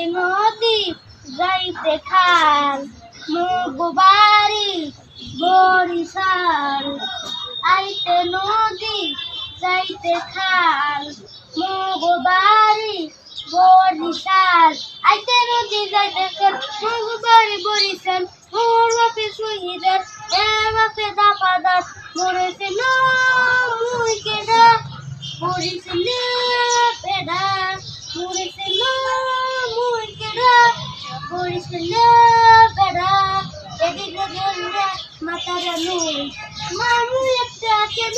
নদী যাইতে খাল মগো বাড়ি বরিশাল আইতে নদী যাইতে খাল মগো বাড়ি বরিশাল আইতে নদী যাইতে খাল মগো বাড়ি বরিশাল মোর বাপে শহীদের এ বাপে দাপাদার মরেছিল মুই কেডা মরেছিল পেডা মরেছিল মুই কেডা মরেছিল পেডা এদিকে মাতারা নুই মামু একটা কেন